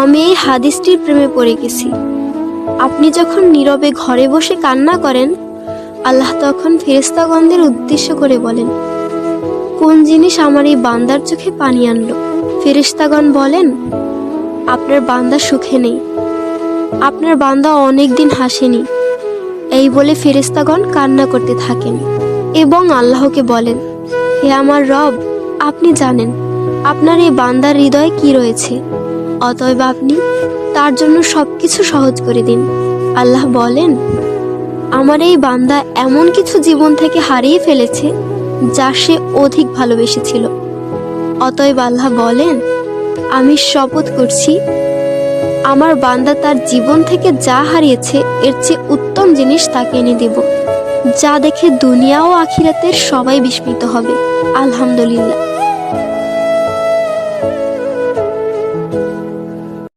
আমি এই হাদিসটির প্রেমে পড়ে গেছি। আপনি যখন নীরবে ঘরে বসে কান্না করেন, আল্লাহ তখন ফেরেশতাগণদের উদ্দেশ্য করে বলেন, কোন জিনিস আমার এই বান্দার চোখে পানি আনলো? ফেরেশতাগণ বলেন, আপনার বান্দা সুখে নেই, আপনার বান্দা অনেক দিন হাসেনি। এই বলে ফেরেশতাগণ কান্না করতে থাকেন এবং আল্লাহকে বলেন, হে আমার রব, আপনি জানেন আপনার এই বান্দার হৃদয়ে কি রয়েছে, অতএব আপনি তার জন্য সবকিছু সহজ করে দিন। আল্লাহ বলেন, আমার এই বান্দা এমন কিছু জীবন থেকে হারিয়ে ফেলেছে যা সে অধিক ভালোবেসেছিল। অতএব আল্লাহ বলেন, আমি শপথ করছি, আমার বান্দা তার জীবন থেকে যা হারিয়েছে এর চেয়ে উত্তম জিনিস তাকে এনে দেব, যা দেখে দুনিয়া ও আখিরাতের সবাই বিস্মিত হবে। আলহামদুলিল্লাহ।